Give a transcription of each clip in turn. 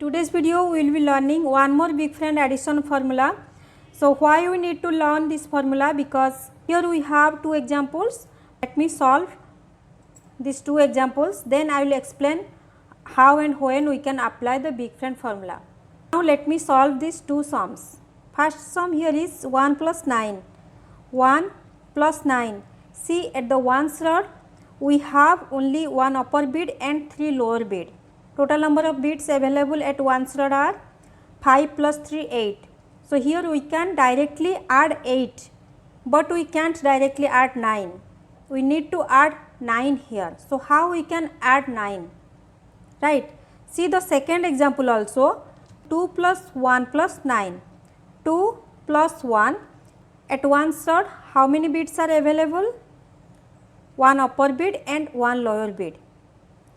Today's video we will be learning one more big friend addition formula. So why we need to learn this formula? Because here we have two examples. Let me solve these two examples, then I will explain how and when we can apply the big friend formula. Now let me solve these two sums. First sum here is 1 plus 9. 1 plus 9. See, at the ones rod we have only one upper bid and 3 lower bid. Total number of bits available at ones rod are 5 plus 3 8. So here we can directly add 8, but we can't directly add 9. We need to add 9 here. So how we can add 9? Right. See the second example also. 2 plus 1 plus 9. 2 plus 1. At ones rod how many bits are available? One upper bid and one lower bid.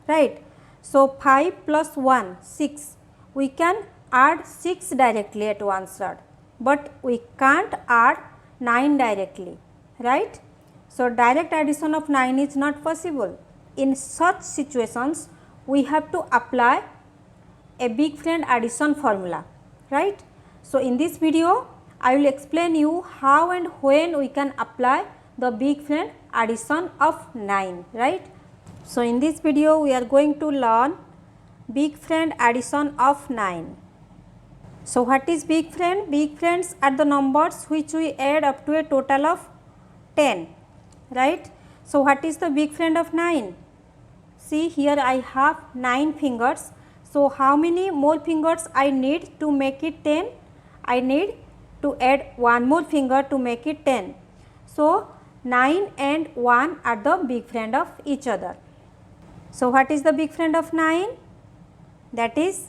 Right. So 5 plus 1 6. We can add 6 directly at ones rod, but we can't add 9 directly. Right. So direct addition of 9 is not possible. In such situations we have to apply a big friend addition formula. Right. So in this video I will explain you how and when we can apply the big friend addition of 9. Right. So in this video we are going to learn big friend addition of 9. So what is big friend? Big friends are the numbers which we add up to a total of 10. Right. So what is the big friend of 9? See, here I have 9 fingers. So how many more fingers I need to make it 10? I need to add one more finger to make it 10. So 9 and 1 are the big friend of each other. So what is the big friend of 9? That is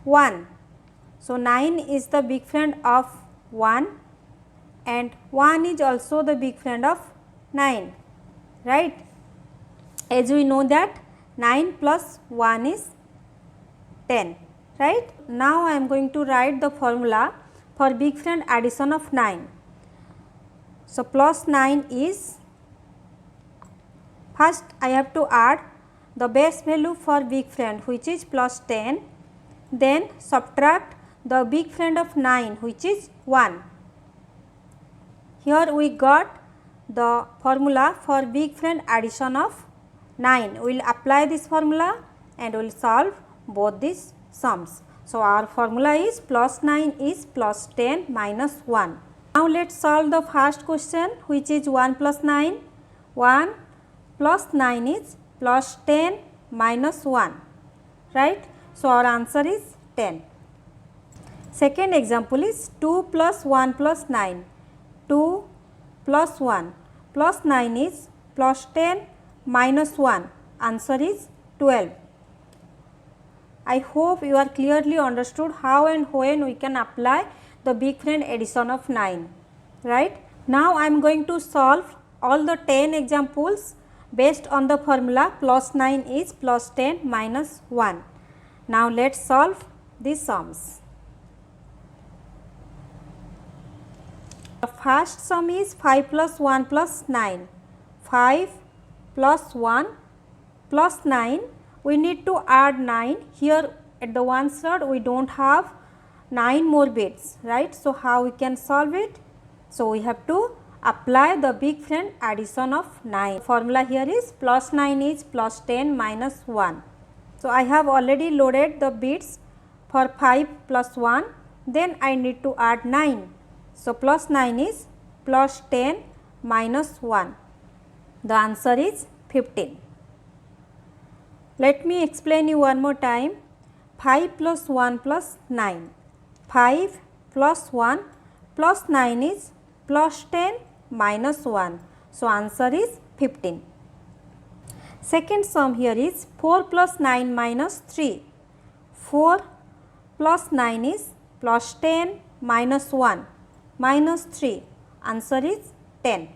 1. So 9 is the big friend of 1 and 1 is also the big friend of 9. Right. As we know that 9 plus 1 is 10. Right. Now I am going to write the formula for big friend addition of 9. So plus 9 is, first I have to add the base value for big friend which is plus 10, then subtract the big friend of 9 which is 1. Here we got the formula for big friend addition of 9. We will apply this formula and we will solve both these sums. So our formula is plus 9 is plus 10 minus 1. Now let us solve the first question which is 1 plus 9. 1 plus 9 is plus 10 minus 1. Right. So our answer is 10. Second example is 2 plus 1 plus 9. 2 plus 1 plus 9 is plus 10 minus 1. Answer is 12. I hope you are clearly understood how and when we can apply the big friend addition of 9. Right. Now I am going to solve all the 10 examples based on the formula plus 9 is plus 10 minus 1. Now let us solve these sums. The first sum is 5 plus 1 plus 9. 5 plus 1 plus 9. We need to add 9. Here at the ones rod we do not have 9 more bits. Right. So how we can solve it? So we have to apply the big friend addition of 9. Formula here is plus 9 is plus 10 minus 1. So I have already loaded the bits for 5 plus 1, then I need to add 9. So plus 9 is plus 10 minus 1. The answer is 15. Let me explain you one more time. 5 plus 1 plus 9. 5 plus 1 plus 9 is plus 10 minus 1. So answer is 15. Second sum here is 4 plus 9 minus 3. 4 plus 9 is plus 10 minus 1 minus 3. Answer is 10.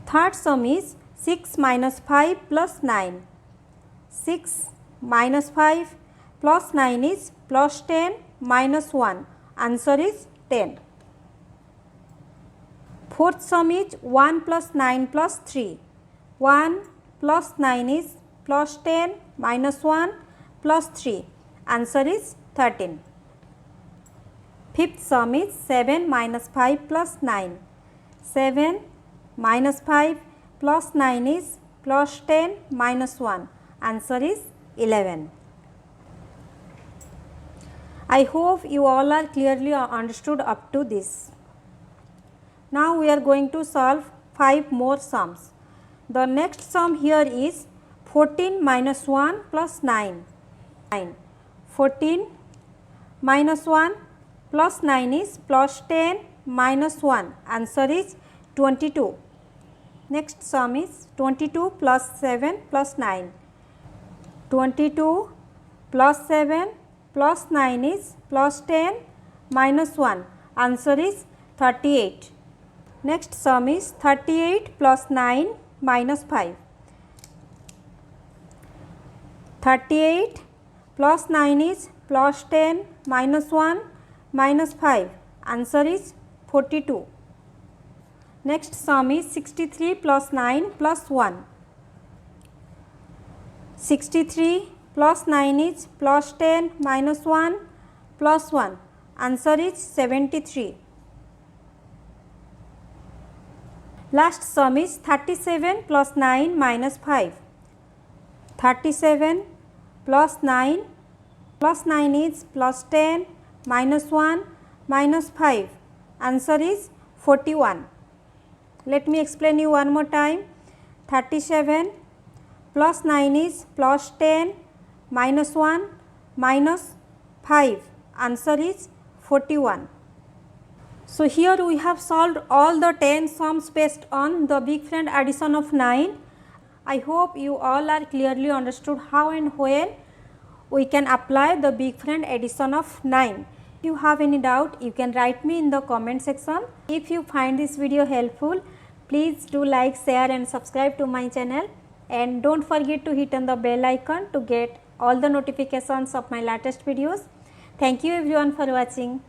Third sum is 6 minus 5 plus 9. 6 minus 5 plus 9 is plus 10 minus 1. Answer is 10. Fourth sum is 1 plus 9 plus 3. 1 plus 9 is plus 10 minus 1 plus 3. answer is 13. Fifth sum is 7 minus 5 plus 9. 7 minus 5 plus 9 is plus 10 minus 1, answer is 11. I hope you all are clearly understood up to this. Now we are going to solve 5 more sums. The next sum here is 14 minus 1 plus 9. 14 minus 1 plus 9 is plus 10 minus 1, answer is 22. Next sum is 22 plus 7 plus 9. 22 plus 7 plus 9 is plus 10 minus 1, answer is 38. Next sum is 38 plus 9 minus 5. 38 plus 9 is plus 10 minus 1 minus 5, answer is 42. Next sum is 63 plus 9 plus 1. 63 plus 9 is plus 10 minus 1 plus 1, answer is 73. Last sum is 37 plus 9 minus 5. 37 plus 9 is plus 10 minus 1 minus 5, answer is 41. Let me explain you one more time. 37 plus 9 is plus 10 minus 1 minus 5, answer is 41. So here we have solved all the 10 sums based on the big friend addition of 9. I hope you all are clearly understood how and when we can apply the big friend addition of 9. If you have any doubt, you can write me in the comment section. If you find this video helpful, please do like, share and subscribe to my channel, and don't forget to hit on the bell icon to get all the notifications of my latest videos. Thank you everyone for watching.